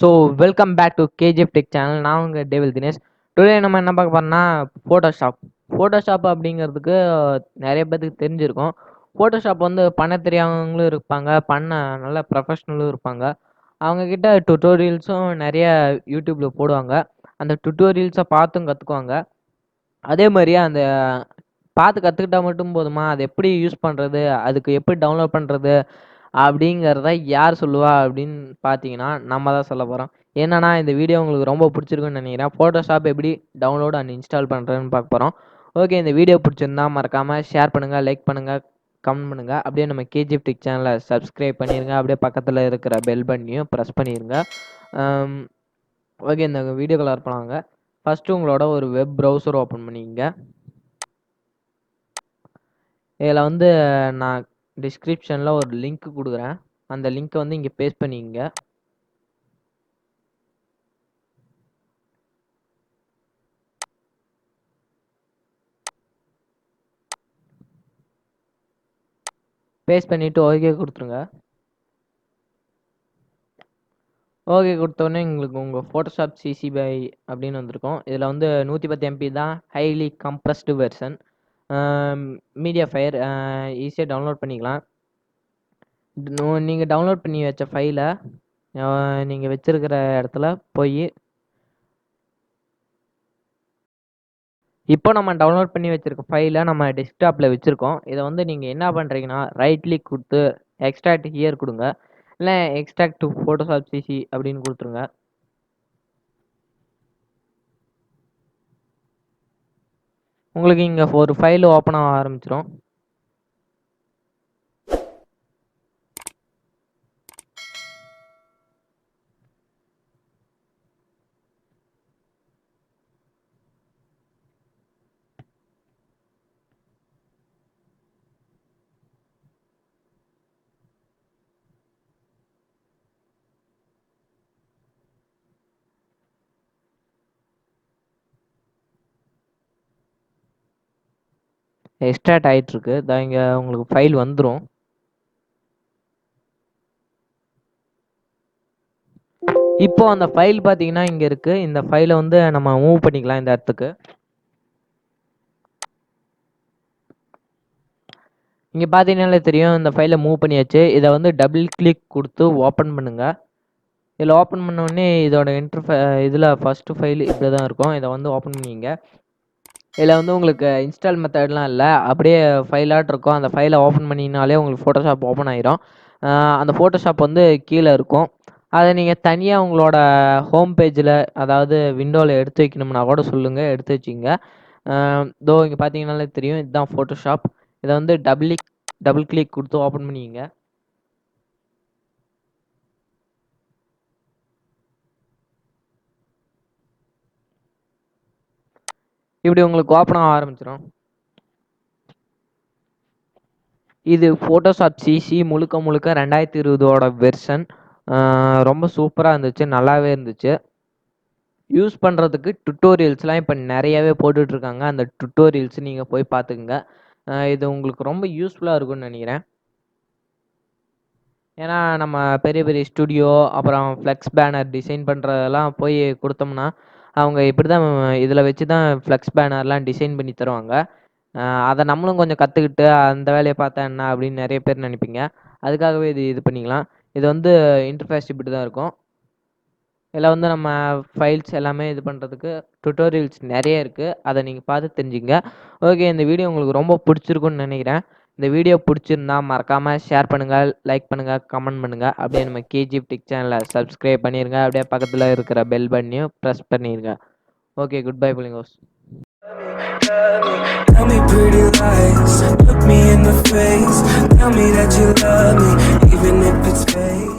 So welcome back to KGF tech channel. நான் உங்கள் டேவில் Dinesh. Today நம்ம என்ன பார்க்க போறோம்னா ஃபோட்டோஷாப் அப்படிங்கிறதுக்கு நிறைய பேருக்கு தெரிஞ்சிருக்கும். ஃபோட்டோஷாப் வந்து பண்ண தெரியாதவங்களும் இருப்பாங்க, பண்ண நல்ல ப்ரொஃபஷ்னலும் இருப்பாங்க. அவங்கக்கிட்ட டுட்டோரியல்ஸும் நிறைய யூடியூப்பில் போடுவாங்க. அந்த டுட்டோரியல்ஸை பார்த்தும் கற்றுக்குவாங்க. அதே மாதிரியே அந்த பார்த்து கற்றுக்கிட்டா மட்டும் போதுமா, அதை எப்படி யூஸ் பண்ணுறது, அதுக்கு எப்படி டவுன்லோட் பண்ணுறது அப்படிங்கிறத யார் சொல்லுவா அப்படின்னு பார்த்தீங்கன்னா, நம்ம தான் சொல்ல போகிறோம். என்னன்னா, இந்த வீடியோ உங்களுக்கு ரொம்ப பிடிச்சிருக்குன்னு நினைக்கிறேன். ஃபோட்டோஷாப் எப்படி டவுன்லோட் அண்ட் இன்ஸ்டால் பண்ணுறதுன்னு பார்க்க போகிறோம். ஓகே, இந்த வீடியோ பிடிச்சிருந்தா மறக்காமல் ஷேர் பண்ணுங்கள், லைக் பண்ணுங்கள், கமெண்ட் பண்ணுங்கள். அப்படியே நம்ம கேஜிஎஃப் டெக் சேனலை சப்ஸ்கிரைப் பண்ணிடுங்க. அப்படியே பக்கத்தில் இருக்கிற பெல் பட்டனையும் ப்ரெஸ் பண்ணிடுங்க. ஓகே, இந்த வீடியோ கலர் பண்ணாங்க. ஃபஸ்ட்டு உங்களோட ஒரு வெப் ப்ரௌசர் ஓப்பன் பண்ணிக்கங்க. இதில் வந்து நான் டிஸ்கிரிப்ஷனில் ஒரு லிங்க் கொடுக்குறேன். அந்த லிங்க்கை வந்து இங்கே பேஸ்ட் பண்ணிக்கங்க. பேஸ்ட் பண்ணிவிட்டு ஓகே கொடுத்துருங்க. ஓகே கொடுத்தோடனே உங்களுக்கு உங்கள் ஃபோட்டோஷாப் சிசி பை அப்படின்னு வந்திருக்கும். இதில் வந்து 110 MB தான், highly compressed version. Media fire ஈஸியாக டவுன்லோட் பண்ணிக்கலாம். நீங்கள் டவுன்லோட் பண்ணி வச்ச ஃபைலை நீங்கள் வச்சுருக்கிற இடத்துல போய் இப்போ நம்ம டவுன்லோட் பண்ணி வச்சுருக்க ஃபைலை நம்ம டெஸ்க்டாப்பில் வச்சுருக்கோம். இதை வந்து நீங்கள் என்ன பண்ணுறீங்கன்னா, ரைட் கிளிக் கொடுத்து எக்ஸ்ட்ராக்ட் ஹியர் கொடுங்க, இல்லை எக்ஸ்ட்ராக்ட் டு ஃபோட்டோஷாப் சிசி அப்படின்னு கொடுத்துருங்க. உங்களுக்கு இங்கே ஒரு ஃபைல் ஓப்பன் ஆக ஆரம்பிச்சிடும். எக்ஸ்ட்ராக்ட் ஆகிட்டுருக்கு. தான் இங்கே உங்களுக்கு ஃபைல் வந்துடும். இப்போ அந்த ஃபைல் பார்த்தீங்கன்னா இங்கே இருக்குது. இந்த ஃபைலை வந்து நம்ம மூவ் பண்ணிக்கலாம் இந்த இடத்துக்கு. இங்கே பார்த்தீங்கன்னாலே தெரியும், இந்த ஃபைலை மூவ் பண்ணியாச்சு. இதை வந்து டபுள் கிளிக் கொடுத்து ஓப்பன் பண்ணுங்கள். இதில் ஓப்பன் பண்ணோடனே இதோட இதில் ஃபஸ்ட்டு ஃபைல் இப்படி தான் இருக்கும். இதை வந்து ஓப்பன் பண்ணிங்க. இதில் வந்து உங்களுக்கு இன்ஸ்டால் மெத்தட்லாம் இல்லை, அப்படியே ஃபைலாட் இருக்கும். அந்த ஃபைலை ஓப்பன் பண்ணிங்கனாலே உங்களுக்கு ஃபோட்டோஷாப் ஓப்பன் ஆயிரும். அந்த ஃபோட்டோஷாப் வந்து கீழே இருக்கும். அதை நீங்கள் தனியாக உங்களோட ஹோம் பேஜில், அதாவது விண்டோவில் எடுத்து வைக்கணும்னா கூட சொல்லுங்கள், எடுத்து வச்சிங்க. இதோ இங்கே பார்த்தீங்கன்னாலே தெரியும், இதுதான் ஃபோட்டோஷாப். இதை வந்து டபுள் கிளிக் கொடுத்து ஓப்பன் பண்ணிங்க. இப்படி உங்களுக்கு ஓப்பன் ஆக ஆரம்பிச்சிடும். இது ஃபோட்டோஷாப் சிசி முழுக்க 2020 வெர்ஷன். ரொம்ப சூப்பராக இருந்துச்சு, நல்லாவே இருந்துச்சு. யூஸ் பண்ணுறதுக்கு டுட்டோரியல்ஸ்லாம் இப்போ நிறையாவே போட்டுட்ருக்காங்க. அந்த டுட்டோரியல்ஸ் நீங்கள் போய் பார்த்துக்குங்க. இது உங்களுக்கு ரொம்ப யூஸ்ஃபுல்லாக இருக்கும்னு நினைக்கிறேன். ஏன்னா நம்ம பெரிய பெரிய ஸ்டுடியோ, அப்புறம் ஃப்ளெக்ஸ் பேனர் டிசைன் பண்ணுறதெல்லாம் போய் கொடுத்தோம்னா, அவங்க இப்படி தான் இதில் வச்சு தான் ஃப்ளெக்ஸ் பேனர்லாம் டிசைன் பண்ணி தருவாங்க. அதை நம்மளும் கொஞ்சம் கற்றுக்கிட்டு அந்த வேலையை பார்த்தா என்ன அப்படின்னு நிறைய பேர் நினைப்பீங்க. அதுக்காகவே இது பண்ணிக்கலாம். இது வந்து இன்டர்ஃபேஸ் இப்படி தான் இருக்கும். இதில் வந்து நம்ம ஃபைல்ஸ் எல்லாமே இது பண்ணுறதுக்கு டுட்டோரியல்ஸ் நிறைய இருக்குது. அதை நீங்கள் பார்த்து தெரிஞ்சுங்க. ஓகே, இந்த வீடியோ உங்களுக்கு ரொம்ப பிடிச்சிருக்குன்னு நினைக்கிறேன். இந்த வீடியோ பிடிச்சிருந்தா மறக்காமல் ஷேர் பண்ணுங்கள், லைக் பண்ணுங்கள், கமெண்ட் பண்ணுங்கள். அப்படியே நம்ம கேஜிஎஃப் டெக் சேனலை சப்ஸ்கிரைப் பண்ணிடுங்க. அப்படியே பக்கத்தில் இருக்கிற பெல் பட்டனையும் ப்ரெஸ் பண்ணிடுங்க. ஓகே, குட் பை புல்லிங்கோஸ். Tell me pretty lies, look me in the face, tell me that you love me, even if it's fake.